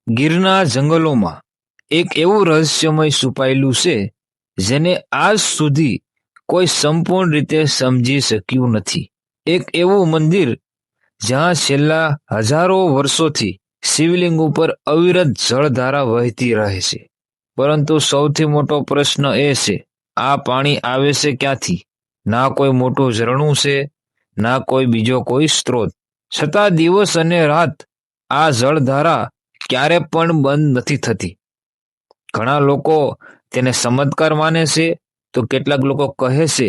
ગીરના જંગલોમાં એક એવું રહસ્યમય છુપાયેલું છે જેને આજ સુધી કોઈ સંપૂર્ણ રીતે સમજી શક્યું નથી. એક એવું મંદિર જ્યાં છેલ્લા હજારો વર્ષોથી શિવલિંગ ઉપર અવિરત જળધારા વહેતી રહે છે. પરંતુ સૌથી મોટો પ્રશ્ન એ છે, આ પાણી આવે છે ક્યાંથી? ના કોઈ મોટું ઝરણું છે, ના કોઈ બીજો કોઈ સ્ત્રોત. છતાં દિવસ અને રાત આ જળધારા ક્યારે પણ બંધ નથી થતી. ઘણા લોકો તેને ચમત્કાર માને છે, તો કેટલાક લોકો કહે છે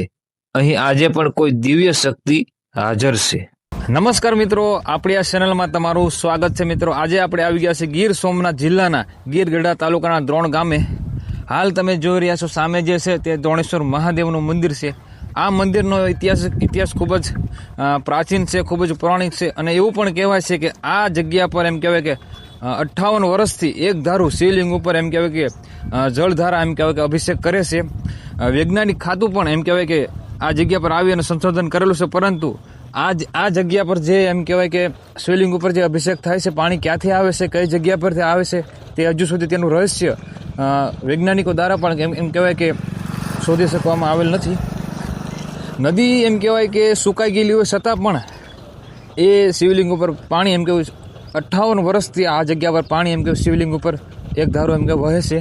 અહીં આજે પણ કોઈ દિવ્ય શક્તિ હાજર છે. નમસ્કાર મિત્રો, આપણી આ ચેનલમાં તમારું સ્વાગત છે. મિત્રો, આજે આપણે આવી ગયા છે ગીર સોમનાથ જિલ્લાના ગીરગઢડા તાલુકાના દ્રોણ ગામે. હાલ તમે જોઈ રહ્યા છો સામે જે છે તે દોણેશ્વર મહાદેવનું મંદિર છે. આ મંદિરનો ઇતિહાસ ખૂબ જ પ્રાચીન છે, ખૂબ જ પૌરાણિક છે. અને એવું પણ કહેવાય છે કે આ જગ્યા પર એમ કહેવાય કે 58 વર્ષથી એક ધારું શિવલિંગ ઉપર એમ કહેવાય કે જળધારા એમ કહેવાય કે અભિષેક કરે છે. વૈજ્ઞાનિક ખાતું પણ એમ કહેવાય કે આ જગ્યા પર આવી અને સંશોધન કરેલું છે. પરંતુ આ જગ્યા પર જે એમ કહેવાય કે શિવલિંગ ઉપર જે અભિષેક થાય છે, પાણી ક્યાંથી આવે છે, કઈ જગ્યા પરથી આવે છે, તે હજુ સુધી તેનું રહસ્ય વૈજ્ઞાનિકો દ્વારા પણ એમ કહેવાય કે શોધી શકવામાં આવેલ નથી. નદી એમ કહેવાય કે સુકાઈ ગયેલી હોય છતાં પણ એ શિવલિંગ ઉપર પાણી એમ કહેવું 58 વર્ષથી આ જગ્યા પર પાણી એમ કે શિવલિંગ ઉપર એક ધારો એમ કે વહે છે.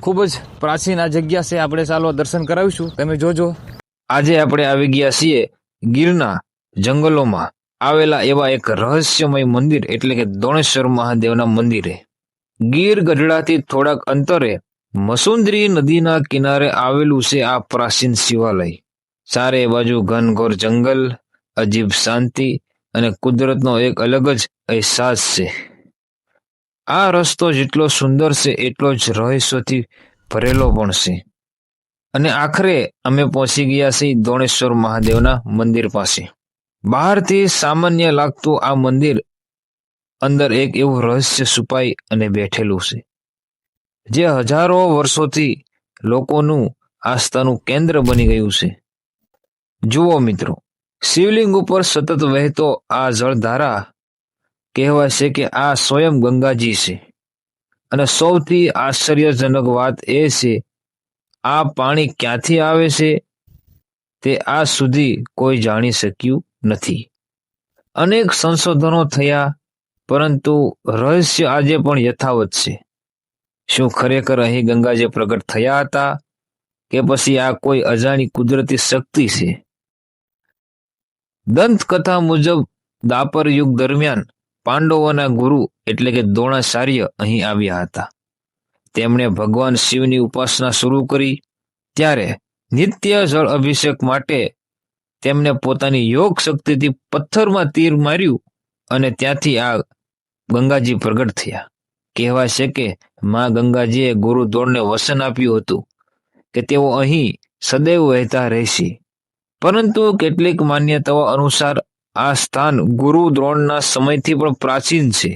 ખૂબ જ પ્રાચીન આ જગ્યા છે. આપણે ચાલો દર્શન કરાવીશું, તમે જોજો. આજે આપણે આવી ગયા છીએ ગીરના જંગલોમાં આવેલા એવા એક રહસ્યમય મંદિર એટલે કે દોણેશ્વર મહાદેવના મંદિરે. ગીર ગઢડાથી થોડાક અંતરે મસુંદરી નદીના કિનારે આવેલું છે આ પ્રાચીન શિવાલય. ચારે બાજુ ઘનઘોર જંગલ, અજીબ શાંતિ અને કુદરતનો એક અલગ જ અહેસાસ છે. આ રસ્તો જેટલો સુંદર છે એટલો જ રહસ્યોથી ભરેલો પણ છે. અને આખરે અમે પહોંચી ગયા છીએ દોણેશ્વર મહાદેવના મંદિર પાસે. બહારથી સામાન્ય લાગતું આ મંદિર અંદર એક એવું રહસ્ય છુપાઈ અને બેઠેલું છે, જે હજારો વર્ષોથી લોકોનું આસ્થાનું કેન્દ્ર બની ગયું છે. જુઓ મિત્રો, શિવલિંગ ઉપર સતત વહેતો આ જળધારા કહેવાય છે કે આ સ્વયં ગંગાજી છે. અને સૌથી આશ્ચર્યજનક વાત એ છે, આ પાણી ક્યાંથી આવે છે તે આજ સુધી કોઈ જાણી શક્યું નથી. અનેક સંશોધનો થયા, પરંતુ રહસ્ય આજે પણ યથાવત છે. શું ખરેખર અહીં ગંગાજી પ્રગટ થયા હતા, કે પછી આ કોઈ અજાણી કુદરતી શક્તિ છે? દંતકથા મુજબ દ્વાપર યુગ દરમિયાન પાંડવોના ગુરુ એટલે કે દ્રોણાચાર્ય અહીં આવ્યા હતા. તેમણે ભગવાન શિવની ઉપાસના શરૂ કરી. ત્યારે નિત્ય જળ અભિષેક માટે તેમને પોતાની યોગ શક્તિથી પથ્થરમાં તીર માર્યું અને ત્યાંથી આ ગંગાજી પ્રગટ થયા. કહેવાય છે કે મા ગંગાજીએ ગુરુ દ્રોણને વચન આપ્યું હતું કે તેઓ અહીં સદૈવ વહેતા રહેશે. પરંતુ કેટલીક માન્યતાઓ અનુસાર આ સ્થાન ગુરુ દ્રોણના સમયથી પણ પ્રાચીન છે.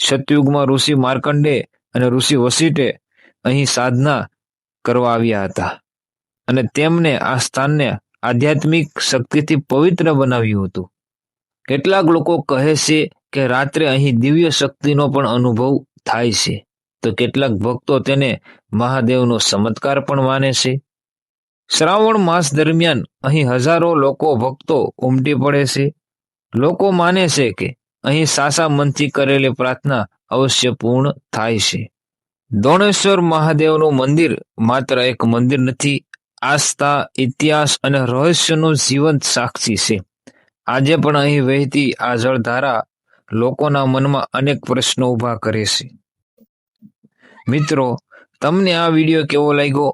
સતયુગમાં ઋષિ માર્કંડે અને ઋષિ વશિષ્ઠે અહીં સાધના કરવા આવ્યા હતા અને તેમને આ સ્થાનને આધ્યાત્મિક શક્તિથી પવિત્ર બનાવ્યું હતું. કેટલાક લોકો કહે છે કે રાત્રે અહીં દિવ્ય શક્તિનો પણ અનુભવ થાય છે, તો કેટલાક ભક્તો તેને મહાદેવનો ચમત્કાર પણ માને છે. શ્રાવણ માસ દરમિયાન અહીં હજારો લોકો ભક્તો ઉમટી પડે છે. લોકો માને છે કે અહીં સાચા મનથી કરેલી પ્રાર્થના અવશ્ય પૂર્ણ થાય છે. દોણેશ્વર મહાદેવનું મંદિર માત્ર એક મંદિર નથી, આસ્થા, ઇતિહાસ અને રહસ્યનું જીવંત સાક્ષી છે. આજે પણ અહીં વહેતી આ જળધારા લોકોના મનમાં અનેક પ્રશ્નો ઊભા કરે છે. મિત્રો, તમને આ વિડીયો કેવો લાગ્યો?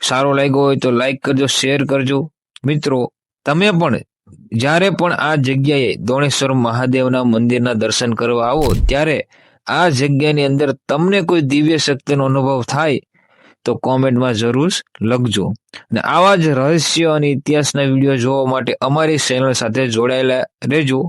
સારો લાગ્યો હોય તો લાઈક કરજો, શેર કરજો. મિત્રો, તમે પણ જ્યારે પણ આ જગ્યાએ દોણેશ્વર મહાદેવના મંદિરના દર્શન કરવા આવો ત્યારે આ જગ્યાની અંદર તમને કોઈ દિવ્ય શક્તિનો અનુભવ થાય તો કોમેન્ટમાં જરૂર લખજો. અને આવા જ રહસ્ય અને ઇતિહાસના વિડીયો જોવા માટે અમારી ચેનલ સાથે જોડાયેલા રહેજો.